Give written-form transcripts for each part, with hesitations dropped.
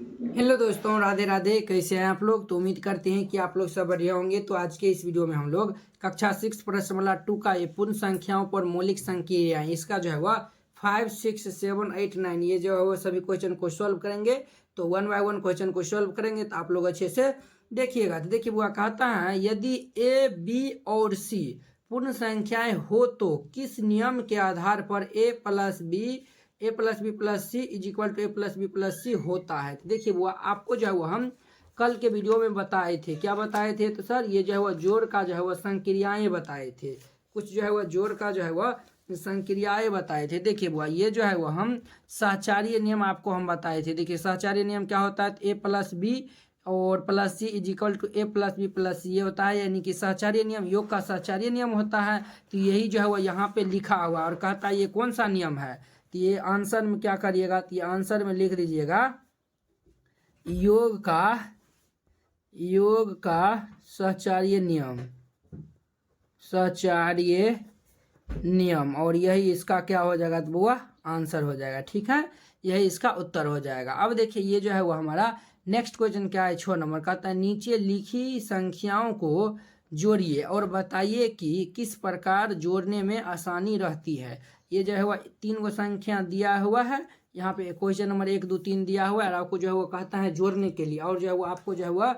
Hello दोस्तों, राधे राधे। कैसे हैं आप लोग? तो उम्मीद करते हैं कि आप लोग सब बढ़िया होंगे। तो आज के इस वीडियो में हम लोग कक्षा 6 प्रश्नमाला 2 का ये पूर्ण संख्याओं पर मौलिक संक्रियाएं, इसका जो है वह 5, 6, 7, 8, 9 ये जो है वो सभी क्वेश्चन को सॉल्व करेंगे। तो 1 बाय 1 क्वेश्चन को सॉल्व करेंगे तो आप लोग अच्छे से देखिएगा। तो देखिए वो कहता है, यदि ए बी और सी पूर्ण संख्याएं हो तो किस नियम के आधार पर a+b+c is equal to a+b+c होता है। तो देखिए वो आपको जो है वो हम कल के वीडियो में बताए थे। क्या बताए थे? तो सर ये जो है वो जोड़ का जो है वो संक्रियाएं बताए थे। कुछ जो है वो जोड़ का जो है वो संक्रियाएं बताए थे। देखिए बुआ ये जो है वो हम सहचार्य नियम आपको हम बताए थे। देखिए सहचार्य नियम क्या होता है? a+b और plus C is equal to a+b+c ये होता है, यानी कि सहचार्य नियम योग का सहचार्य नियम होता है। तो यही जो है वो यहाँ पे लिखा हुआ और कहता है ये कौन सा नियम है। तो ये आंसर में क्या करिएगा? तो ये आंसर में लिख दीजिएगा योग का सहचार्य नियम और यही इसका क्या हो जाएगा? तो वो आंसर हो जाएगा। ठीक है, यही इसका उत्तर हो जाएगा। अब देखिए ये जो है वो हमारा नेक्स्ट क्वेश्चन क्या है? 6 नंबर कहता है, नीचे लिखी संख्याओं को जोड़िए और बताइए कि किस प्रकार जोड़ने में आसानी रहती है। ये जो है वो 3 गो संख्या दिया हुआ है। यहाँ पे क्वेश्चन नंबर 1, 2, 3 दिया हुआ है और आपको जो है वो कहता है जोड़ने के लिए, और जो है वो आपको जो है वो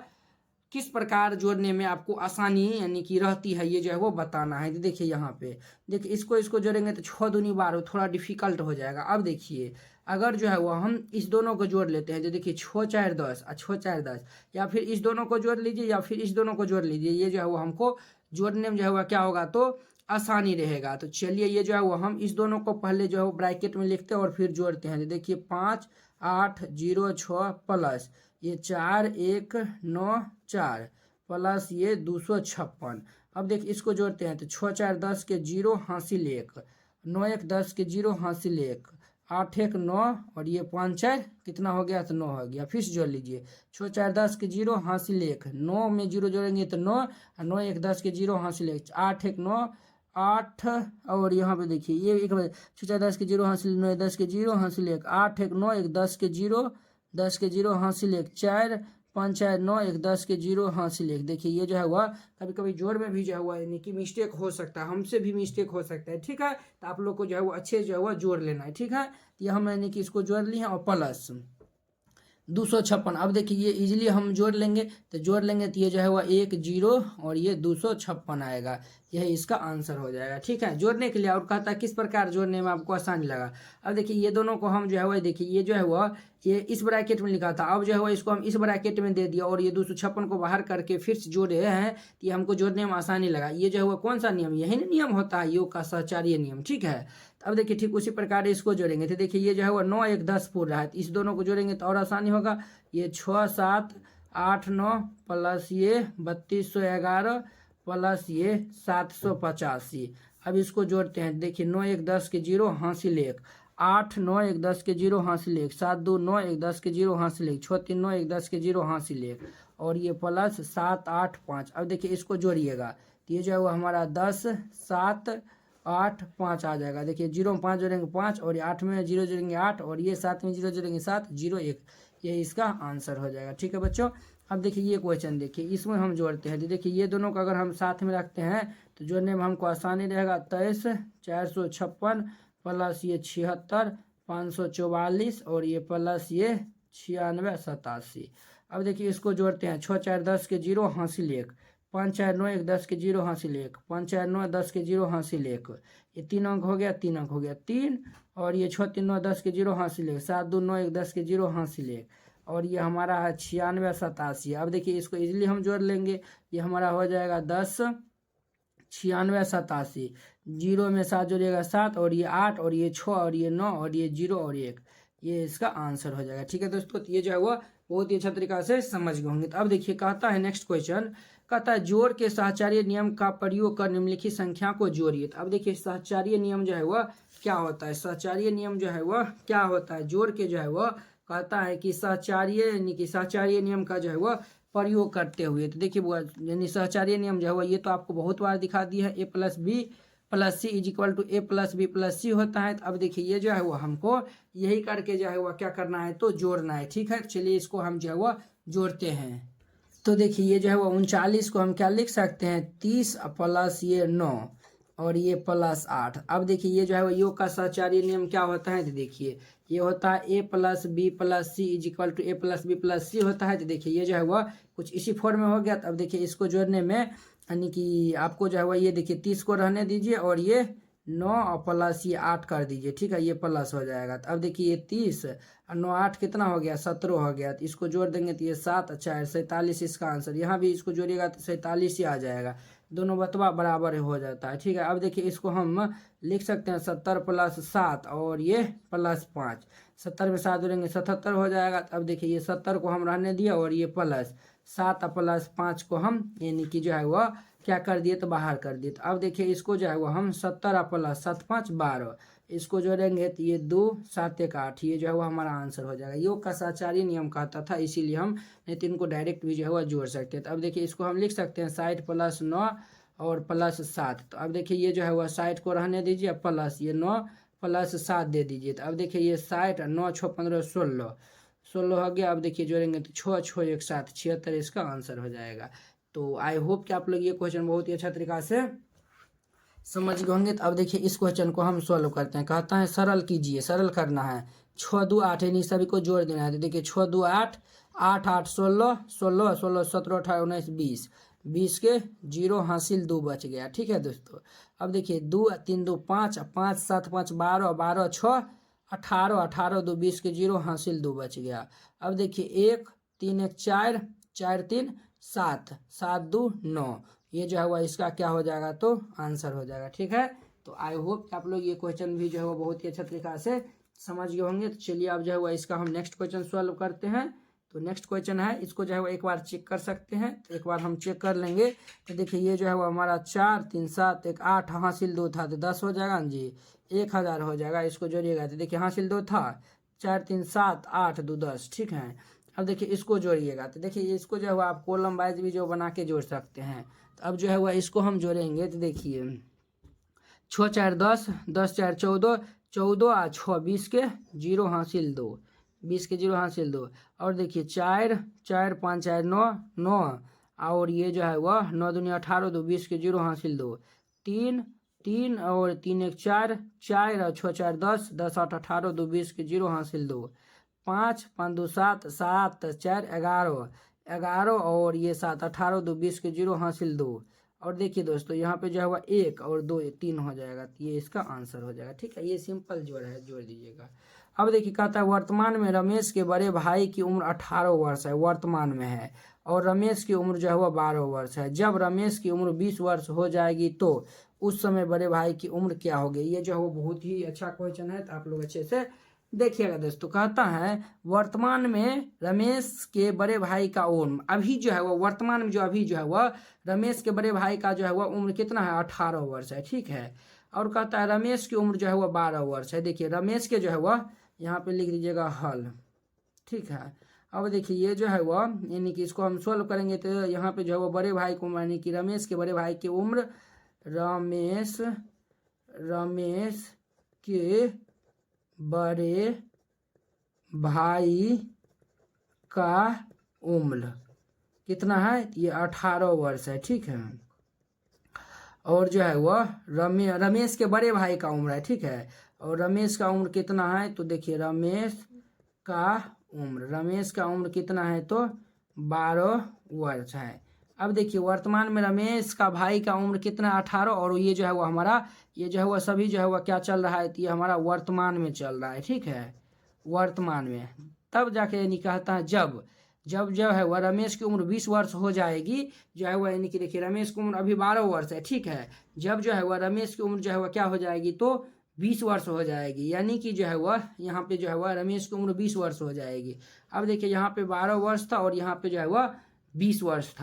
किस प्रकार जोड़ने में आपको आसानी यानी कि रहती है ये जो है वो बताना है। तो देखिए यहाँ पे देखिए इसको जोड़ेंगे तो 6 दूनी 12 थोड़ा डिफिकल्ट हो जाएगा। अब देखिए अगर जो है वो हम इस दोनों को जोड़ लेते हैं तो देखिए 6 4 10 और 6 4 10, या फिर इस दोनों को जोड़ लीजिए या फिर इस दोनों को जोड़ लीजिए। ये जो है वो हमको जोड़ने में जो है वो क्या होगा? तो आसानी रहेगा। तो चलिए ये जो है वो हम इस दोनों को पहले जो है वो ब्रैकेट में लिखते हैं और फिर जोड़ते हैं। तो देखिए 5 8 0 6 प्लस ये 4 1 9 4 प्लस ये 256। अब देखिए इसको जोड़ते हैं तो 6 4 10 के 0 हासिल 1, 9 1 10 के 0 हासिल 1, 8 1 9 और ये 5 4 कितना हो गया? तो 9 हो गया। फिर से जोड़ लीजिए 6 4 10 के 0 हासिल 1, 9 में 0 जोड़ेंगे तो 9, 9 1 10 के 0 हासिल 1, 8 1 9 8 और यहाँ पे देखिए ये एक बार 6 4 10 के 0 हासिल 9 10 के 0 हासिल 1, 8 1 9 1 10 के 0 10 के 0 हासिल 1, 4 5 4 9 1 10 के 0 हासिल 1। देखिए ये जो है हुआ कभी कभी जोड़ में भी जो है हुआ यानी कि मिस्टेक हो सकता है, हमसे भी मिस्टेक हो सकता है। ठीक है, तो आप लोग को जो है वो अच्छे जो है वो जोड़ लेना है। ठीक है, तो ये हम यानी कि इसको जोड़ लिए हैं और प्लस 256। अब देखिए ये इजीली हम जोड़ लेंगे तो ये जो है वह 1 0 और ये 256 आएगा। यही इसका आंसर हो जाएगा। ठीक है, जोड़ने के लिए और कहता है किस प्रकार जोड़ने में आपको आसानी लगा। अब देखिए ये दोनों को हम जो है वह देखिए ये जो है वह ये इस ब्रैकेट में लिखा था, अब जो है वह इसको हम इस ब्रैकेट में दे दिया और ये 256 को बाहर करके फिर से जोड़े हैं तो ये हमको जोड़ने में आसानी लगा। ये जो है वह कौन सा नियम? यही नियम होता है योग का सहचार्य नियम। ठीक है, अब देखिए ठीक उसी प्रकार इसको जोड़ेंगे तो देखिए ये जो है वो 9 1 10 पूर रहा है, तो इस दोनों को जोड़ेंगे तो और आसानी होगा। ये 6 7 8 9 प्लस ये 3211 प्लस ये 785। अब इसको जोड़ते हैं देखिए 9 1 10 के 0 हासिल 1, 8 9 1 10 के 0 हासिल 1, 7 2 9 1 10 के 0 हासिल 1, 6 3 9 1 10 के 0 हासिल 1 और ये प्लस 7 8 5। अब देखिए इसको जोड़िएगा तो ये जो है वो हमारा 10 7 8 5 आ जाएगा। देखिए 0 में 5 जोड़ेंगे 5 और 8 में 0 जोड़ेंगे 8 और ये 7 में 0 जोड़ेंगे 7 0 1, ये इसका आंसर हो जाएगा। ठीक है बच्चों, अब देखिए ये क्वेश्चन देखिए इसमें हम जोड़ते हैं। देखिए ये दोनों को अगर हम साथ में रखते हैं तो जोड़ने में हमको आसानी रहेगा। 23 456 प्लस ये 76 544 और ये प्लस ये 96 87। अब देखिए इसको जोड़ते हैं 6 4 10 के 0 हासिल 1, 5 4 9 1 10 के 0 हासिल 1, 5 4 9 10 के 0 हासिल 1, ये 3 अंक हो गया, 3 अंक हो गया 3 और ये 6 3 9 10 के 0 हासिल 1, 7 2 9 1 10 के 0 हासिल 1 और ये हमारा है 96 87। अब देखिए इसको इजीली हम जोड़ लेंगे, ये हमारा हो जाएगा 10 96 87, 0 में 7 जोड़िएगा 7 और ये 8 और ये 6 और ये 9 और ये 0 और 1, ये इसका आंसर हो जाएगा। ठीक है दोस्तों, तो ये जो है वो बहुत ही अच्छा तरीका से समझ गए होंगे। तो अब देखिए कहता है नेक्स्ट क्वेश्चन, कहता है जोड़ के सहचार्य नियम का प्रयोग कर निम्नलिखित संख्या को जोड़िए। तो अब देखिए सहचार्य नियम जो है वह क्या होता है? सहचार्य नियम जो है वह क्या होता है? जोड़ के जो है वह कहता है कि सहचार्य यानी कि सहचार्य नियम का जो है वह प्रयोग करते हुए। तो देखिए वो यानी सहचार्य नियम जो है वह ये तो आपको बहुत बार दिखा दिया है, a+b plus C is equal to A plus B plus C होता है। तो अब देखिए ये जो है वो हमको यही करके जो है वो क्या करना है, तो जोड़ना है। ठीक है, चलिए इसको हम जो है वो जोड़ते हैं। तो देखिए ये जो है वो 39 को हम क्या लिख सकते हैं, 30 प्लस ये 9 और ये प्लस 8। अब देखिए ये जो है वो योग का सहचार्य नियम क्या होता है, तो देखिए ये होता है A plus B plus C is equal to A plus B plus C होता है। तो देखिए ये जो है वह कुछ इसी फॉर्म में हो गया। तो अब देखिए इसको जोड़ने में यानी कि आपको जो है वह ये देखिए 30 को रहने दीजिए और ये 9 और प्लस ये 8 कर दीजिए। ठीक है, ये प्लस हो जाएगा। तो अब देखिए ये 30 और 9 8 कितना हो गया, 17 हो गया। तो इसको जोड़ देंगे तो ये 7 4 47 इसका आंसर। यहाँ भी इसको जोड़िएगा तो 47 ही आ जाएगा, दोनों बतवा बराबर हो जाता है। ठीक है, अब देखिए इसको हम लिख सकते हैं 70 प्लस 7 और ये प्लस 5। 70 में 7 जोड़ेंगे 77 हो जाएगा। तो अब देखिए ये 70 को हम रहने दिए और ये प्लस 7 प्लस 5 को हम यानी कि जो है वह क्या कर दिए, तो बाहर कर दिए। तो अब देखिए इसको जो है वो हम 70 प्लस 7 5 12 इसको जोड़ेंगे तो ये 2 7 1 8, ये जो है वो हमारा आंसर हो जाएगा। योग का सहचारी नियम कहता था, इसीलिए हम नहीं तो इनको डायरेक्ट भी जो है वो जोड़ सकते हैं। तो अब देखिए इसको हम लिख सकते हैं 60 प्लस 9 और प्लस 7। तो अब देखिए ये जो है वह 60 को रहने दीजिए प्लस ये 9 प्लस 7 दे दीजिए। तो अब देखिए ये 60 9 6 15 16 हो गया। अब देखिए जोड़ेंगे तो 6 6 1 7 76 इसका आंसर हो जाएगा। तो आई होप कि आप लोग ये क्वेश्चन बहुत ही अच्छा तरीका से समझ गए होंगे। तो अब देखिए इस क्वेश्चन को हम सॉल्व करते हैं। कहता है सरल कीजिए, सरल करना है। 6 2 8 इन सभी को जोड़ देना है। तो देखिए 6 2 8 8 8 16 16 16 17 18 19 20 20 के 0 हासिल 2 बच गया। ठीक है दोस्तों, अब देखिए 2 3 2 5 5 7 5 12 12 6 18 18 2 20 के 0 हासिल 2 बच गया। अब देखिए 1 3 1 4 4 3 7 7 2 9, ये जो है वह इसका क्या हो जाएगा, तो आंसर हो जाएगा। ठीक है, तो आई होप कि आप लोग ये क्वेश्चन भी जो है वो बहुत ही अच्छा तरीका से समझ गए होंगे। तो चलिए अब जो है वह इसका हम नेक्स्ट क्वेश्चन सॉल्व करते हैं। तो नेक्स्ट क्वेश्चन है, इसको जो है वो एक बार चेक कर सकते हैं। तो एक बार हम चेक कर लेंगे। तो देखिए ये जो है वो हमारा 4 3 7 1 8 हासिल 2 था, तो 10 हो जाएगा जी, 1000 हो जाएगा। इसको जोड़िएगा तो देखिए हासिल 2 था, 4 3 7 8 2 10। ठीक है, अब देखिए इसको जोड़िएगा तो देखिए इसको जो है वो आप कॉलम वाइज भी जो बना के जोड़ सकते हैं। तो अब जो है वह इसको हम जोड़ेंगे तो देखिए 6 4 10 10 4 14 14 और 6 20 के 0 हासिल 2 20 के 0 हासिल 2। और देखिए 4 4 5 4 9 9 और ये जो है वह 9 दूनी 18 2 20 के 0 हासिल 2 3 3 और 3 1 4 4 और 6 4 10 10 8 18 2 20 के 0 हासिल 2 5 5 2 7 7 4 11 11 और ये 7 18 2 20 के 0 हासिल 2। और देखिए दोस्तों यहाँ पे जो है वह 1 और 2 3 हो जाएगा, तो ये इसका आंसर हो जाएगा। ठीक है, ये सिंपल जोड़ है, जोड़ दीजिएगा। अब देखिए कहता है वर्तमान में रमेश के बड़े भाई की उम्र 18 वर्ष है, वर्तमान में है, और रमेश की उम्र जो है वह 12 वर्ष है। जब रमेश की उम्र 20 वर्ष हो जाएगी तो उस समय बड़े भाई की उम्र क्या होगी। ये जो है वो बहुत ही अच्छा क्वेश्चन है, तो आप लोग अच्छे से देखिएगा दोस्तों। कहता है वर्तमान में रमेश के बड़े भाई का उम्र अभी जो है वह वर्तमान में जो अभी जो है वह रमेश के बड़े भाई का जो है वह उम्र कितना है, 18 वर्ष है। ठीक है, और कहता है रमेश की उम्र जो है वह 12 वर्ष है। देखिए रमेश के जो है वह यहाँ पे लिख दीजिएगा हल। ठीक है, अब देखिए ये जो है वह यानी कि इसको हम सोल्व करेंगे तो यहाँ पे जो है वो बड़े भाई की उम्र यानी कि रमेश के बड़े भाई की उम्र रमेश के बड़े भाई का उम्र कितना है, ये 18 वर्ष है। ठीक है, और जो है वह रमेश के बड़े भाई का उम्र है। ठीक है, और रमेश का उम्र कितना है, तो देखिए रमेश का उम्र कितना है, तो 12 वर्ष है। अब देखिए वर्तमान में रमेश का भाई का उम्र कितना, 18, और ये जो है वो हमारा ये जो है वह सभी जो है वह क्या चल रहा है, तो ये हमारा वर्तमान में चल रहा है। ठीक है, वर्तमान में तब जाके यानी कहता है जब जो है वह रमेश की उम्र 20 वर्ष हो जाएगी जो है वह यानी कि देखिए रमेश की उम्र अभी 12 वर्ष है। ठीक है, जब जो है वह रमेश की उम्र जो है वह क्या हो जाएगी, तो 20 वर्ष हो जाएगी, यानी कि जो है वह यहाँ पे जो है वह रमेश की उम्र 20 वर्ष हो जाएगी। अब देखिए यहाँ पे 12 वर्ष था और यहाँ पे जो है वह 20 वर्ष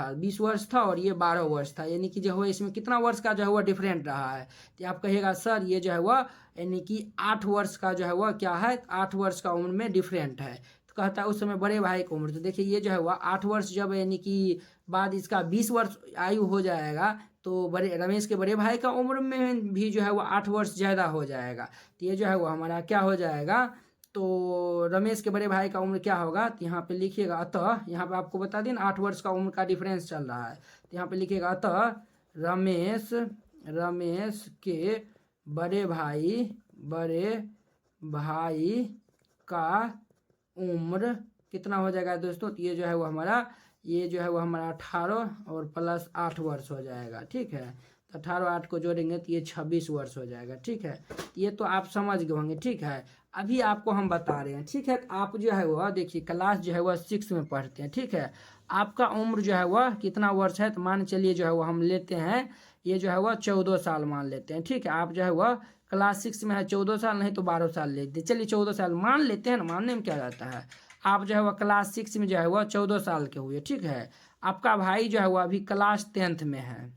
था और ये 12 वर्ष था, यानी कि जो है इसमें कितना वर्ष का जो है वह डिफरेंट रहा है। तो आप कहिएगा सर ये जो है वह यानी कि 8 वर्ष का जो है वह क्या है, 8 वर्ष का उम्र में डिफरेंट है। तो कहता है उस समय बड़े भाई की उम्र, तो देखिए ये जो है वह 8 वर्ष जब यानी कि बाद इसका 20 वर्ष आयु हो जाएगा, तो बड़े रमेश के बड़े भाई का उम्र में भी जो है वो 8 वर्ष ज़्यादा हो जाएगा। तो ये जो है वो हमारा क्या हो जाएगा, तो रमेश के बड़े भाई का उम्र क्या होगा, तो यहाँ पे लिखिएगा अतः, यहाँ पे आपको बता दें 8 वर्ष का उम्र का डिफरेंस चल रहा है, तो यहाँ पे लिखिएगा अतः रमेश के बड़े भाई का उम्र कितना हो जाएगा दोस्तों, तो ये जो है वो हमारा 18 और प्लस 8 वर्ष हो जाएगा। ठीक है, तो 18 8 को जोड़ेंगे तो ये 26 वर्ष हो जाएगा। ठीक है, ये तो आप समझ गए होंगे। ठीक है, अभी आपको हम बता रहे हैं। ठीक है, आप जो है वह देखिए क्लास जो है वह 6 में पढ़ते हैं। ठीक है, आपका उम्र जो है वह कितना वर्ष है, तो मान चलिए जो है वह हम लेते हैं, ये जो है वह 14 साल मान लेते हैं। ठीक है, आप जो है वह क्लास 6 में है, 14 साल नहीं तो 12 साल लेते, चलिए 14 साल मान लेते हैं ना, मानने में क्या जाता है। आप जो है वह क्लास 6 में जो है वह 14 साल के हुए। ठीक है, आपका भाई जो है वह अभी क्लास 10th में है,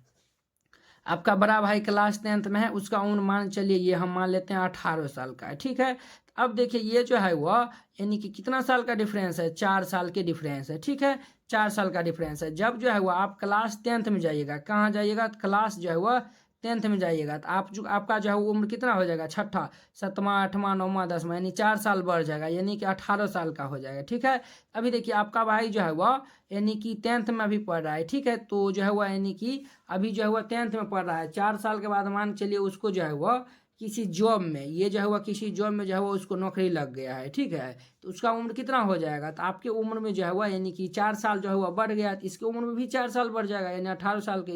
आपका बड़ा भाई क्लास 10th में है, उसका उम्र मान चलिए ये हम मान लेते हैं 18 साल का है। ठीक है, अब देखिए ये जो है वह यानी कि कितना साल का डिफरेंस है, 4 साल के डिफरेंस है। ठीक है, 4 साल का डिफरेंस है। जब जो है वह आप क्लास 10th में जाइएगा, कहाँ जाइएगा, क्लास जो है वह 10th में जाइएगा, तो आपका जो है वो उम्र कितना हो जाएगा, 6ठा 7वां 8वां 9वां 10वां यानी 4 साल बढ़ जाएगा, यानी कि 18 साल का हो जाएगा। ठीक है, अभी देखिए आपका भाई जो है वह यानी कि 10th में अभी पढ़ रहा है। ठीक है, तो जो है वह यानी कि अभी जो है वह 10th में पढ़ रहा है, 4 साल के बाद मान चलिए उसको जो है वह किसी जॉब में, ये जो है वह किसी जॉब में जो है वो उसको नौकरी लग गया है। ठीक है, तो उसका उम्र कितना हो जाएगा, तो आपके उम्र में जो है वह यानी कि 4 साल जो है वह बढ़ गया, तो इसके उम्र में भी 4 साल बढ़ जाएगा, यानी 18 साल के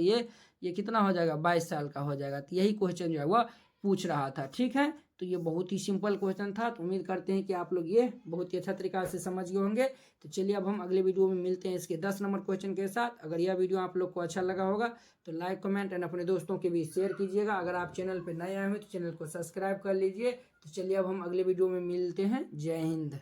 ये कितना हो जाएगा, 22 साल का हो जाएगा। तो यही क्वेश्चन जो है वह पूछ रहा था। ठीक है, तो ये बहुत ही सिंपल क्वेश्चन था, तो उम्मीद करते हैं कि आप लोग ये बहुत ही अच्छा तरीका से समझ गए होंगे। तो चलिए अब हम अगले वीडियो में मिलते हैं इसके 10 नंबर क्वेश्चन के साथ। अगर यह वीडियो आप लोग को अच्छा लगा होगा तो लाइक कमेंट एंड अपने दोस्तों के बीच शेयर कीजिएगा। अगर आप चैनल पर नए आए हैं तो चैनल को सब्सक्राइब कर लीजिए। तो चलिए अब हम अगले वीडियो में मिलते हैं। जय हिंद।